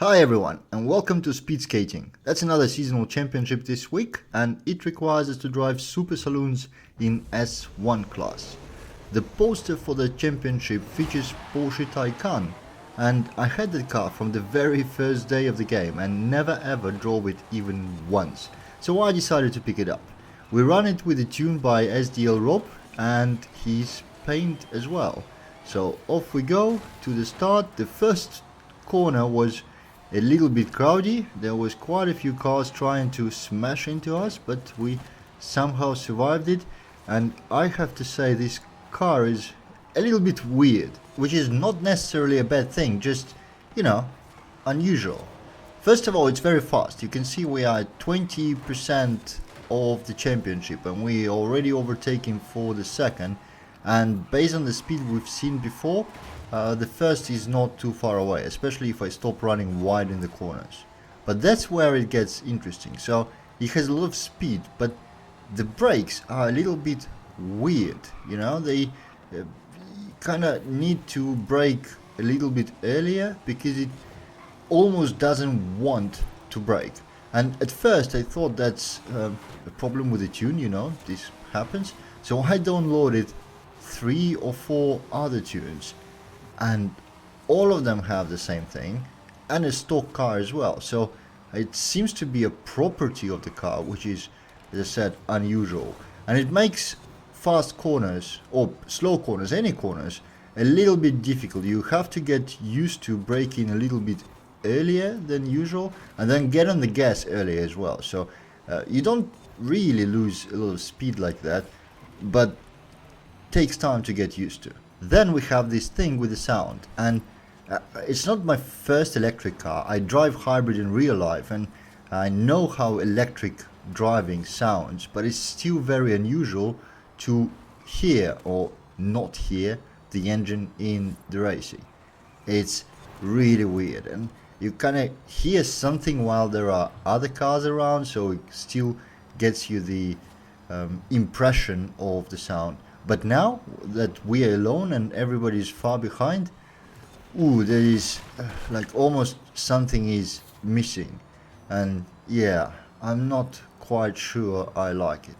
Hi everyone, and welcome to Speed Skating. That's another seasonal championship this week, and it requires us to drive Super Saloons in S1 class. The poster for the championship features Porsche Taycan, and I had that car from the very first day of the game and never ever drove it even once. So I decided to pick it up. We run it with a tune by SDL Rob, and he's paint as well. So off we go to the start. The first corner was a little bit crowdy. There was quite a few cars trying to smash into us, but we somehow survived it. And I have to say, this car is a little bit weird, which is not necessarily a bad thing, just, unusual. First of all, it's very fast. You can see we are at 20% of the championship and we already overtaking for the second. And based on the speed we've seen before, the first is not too far away, especially if I stop running wide in the corners. But that's where it gets interesting. So it has a lot of speed, but the brakes are a little bit weird. They kind of need to brake a little bit earlier because it almost doesn't want to brake. And at first I thought that's a problem with the tune, this happens. So I downloaded 3 or 4 other tunes, and all of them have the same thing, and a stock car as well. So it seems to be a property of the car, which is, as I said, unusual, and it makes fast corners or slow corners, any corners, a little bit difficult. You have to get used to braking a little bit earlier than usual, and then get on the gas earlier as well. So you don't really lose a lot of speed like that, but takes time to get used to. Then we have this thing with the sound, and it's not my first electric car. I drive hybrid in real life, and I know how electric driving sounds, but it's still very unusual to hear or not hear the engine in the racing. It's really weird, and you kind of hear something while there are other cars around, so it still gets you the impression of the sound. But now that we are alone and everybody is far behind, there is like almost something is missing. And yeah, I'm not quite sure I like it.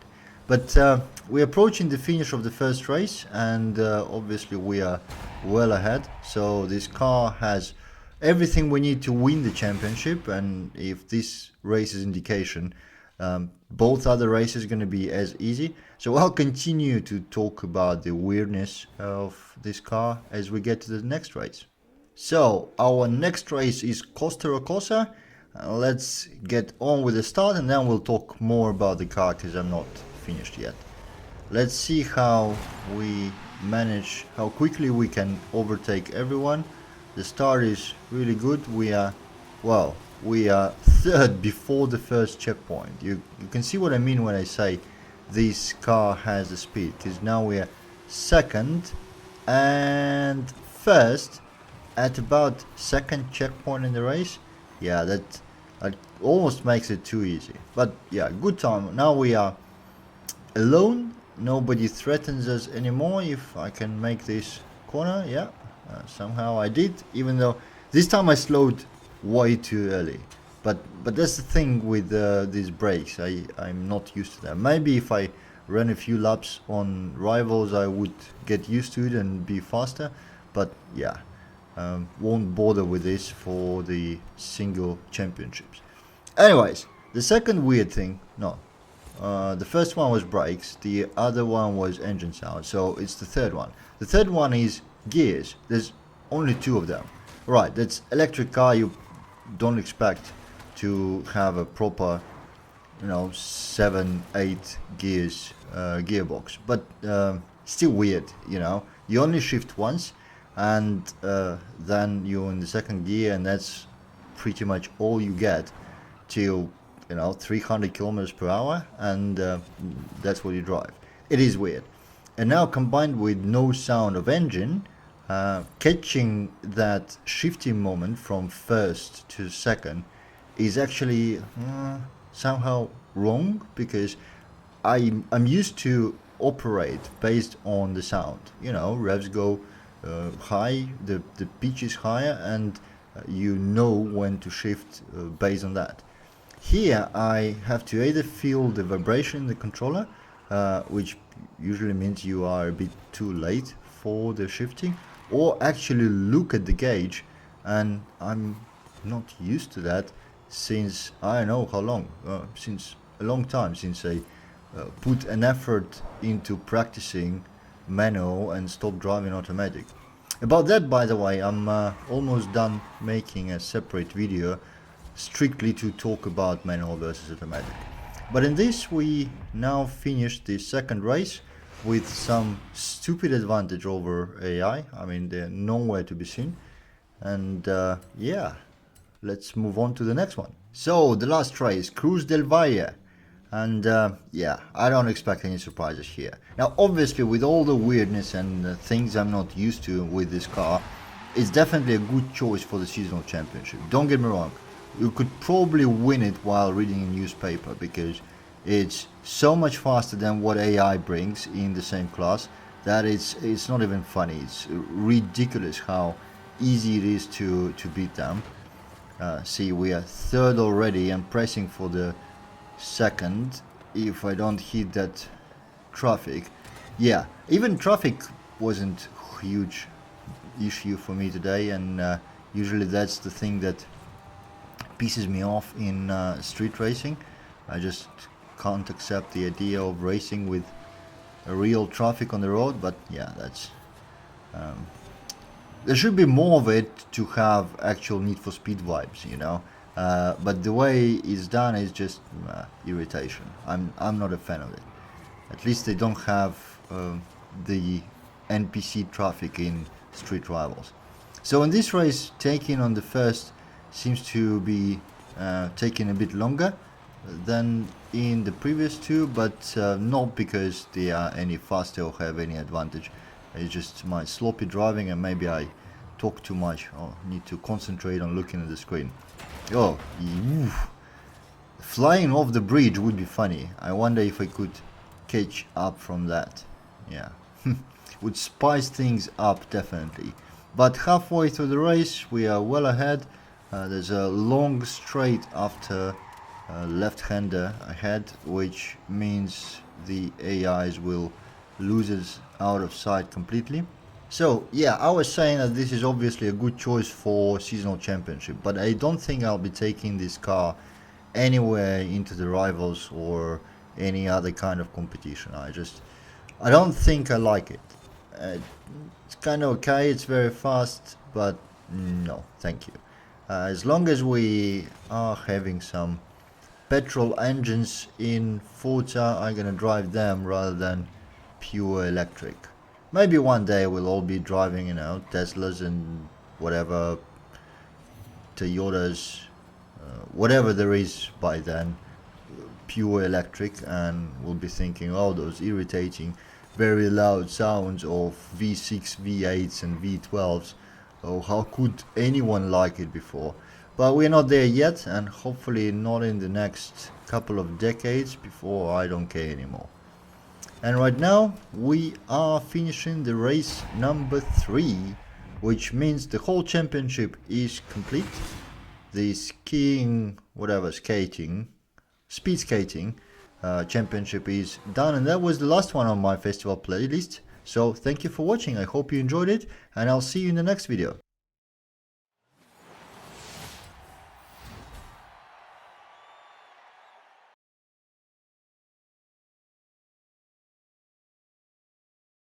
But we're approaching the finish of the first race, and obviously we are well ahead. So this car has everything we need to win the championship, and if this race is indication, both other races are going to be as easy. So I'll continue to talk about the weirdness of this car as we get to the next race. So our next race is COSTA ROCOSA. Let's get on with the start, and then we'll talk more about the car because I'm not finished yet. Let's see how we manage, how quickly we can overtake everyone. The start is really good. We are third before the first checkpoint. You can see what I mean when I say this car has the speed, because now we are second and first at about second checkpoint in the race. Yeah, that almost makes it too easy, but yeah, good time. Now we are alone, nobody threatens us anymore. If I can make this corner, yeah, somehow I did, even though this time I slowed way too early. But that's the thing with these brakes. I'm not used to them. Maybe if I ran a few laps on rivals, I would get used to it and be faster. But yeah, won't bother with this for the single championships. Anyways, the second weird thing, the first one was brakes. The other one was engine sound. So it's the third one. The third one is gears. There's only 2 of them. Right, that's electric car. You don't expect to have a proper 7, 8 gears gearbox, but still weird. You only shift once, and then you're in the second gear, and that's pretty much all you get till 300 kilometers per hour, and that's what you drive. It is weird. And now combined with no sound of engine, catching that shifting moment from first to second is actually somehow wrong, because I'm used to operate based on the sound. Revs go high, the pitch is higher, and you know when to shift based on that. Here I have to either feel the vibration in the controller, which usually means you are a bit too late for the shifting, or actually look at the gauge, and I'm not used to that since I don't know how long, since a long time, since I put an effort into practicing manual and stopped driving automatic. About that, by the way, I'm almost done making a separate video strictly to talk about manual versus automatic. But in this, we now finished the second race with some stupid advantage over AI. I mean, they're nowhere to be seen. And yeah, let's move on to the next one. So the last race, CRUCE del Valle. And yeah, I don't expect any surprises here. Now obviously, with all the weirdness and things I'm not used to with this car, it's definitely a good choice for the seasonal championship. Don't get me wrong, you could probably win it while reading a newspaper, because it's so much faster than what AI brings in the same class that it's not even funny. It's ridiculous how easy it is to beat them. See, we are third already and pressing for the second if I don't hit that traffic. Yeah, even traffic wasn't a huge issue for me today, and usually that's the thing that pisses me off in street racing. I just can't accept the idea of racing with a real traffic on the road, but yeah, that's there should be more of it to have actual Need for Speed vibes, you know. But the way it's done is just irritation. I'm not a fan of it. At least they don't have the NPC traffic in Street Rivals. So in this race, taking on the first seems to be taking a bit longer than in the previous two, but not because they are any faster or have any advantage. It's just my sloppy driving, and maybe I talk too much or need to concentrate on looking at the screen. Oh, flying off the bridge would be funny. I wonder if I could catch up from that. Yeah, would spice things up definitely. But halfway through the race, we are well ahead. There's a long straight after left-hander ahead, which means the AIs will lose us out of sight completely. So yeah, I was saying that this is obviously a good choice for seasonal championship, but I don't think I'll be taking this car anywhere into the rivals or any other kind of competition. I don't think I like it. It's kind of okay, it's very fast, but no, thank you. As long as we are having some petrol engines in Forza, I'm gonna drive them rather than pure electric. Maybe one day we'll all be driving, you know, Teslas and whatever, Toyotas, whatever there is by then, pure electric, and we'll be thinking, oh, those irritating, very loud sounds of V6, V8s and V12s. Oh, how could anyone like it before? But we're not there yet, and hopefully not in the next couple of decades before I don't care anymore. And right now we are finishing the race number 3, which means the whole championship is complete. The skiing, whatever, skating, speed skating championship is done, and that was the last one on my festival playlist. So thank you for watching, I hope you enjoyed it, and I'll see you in the next video.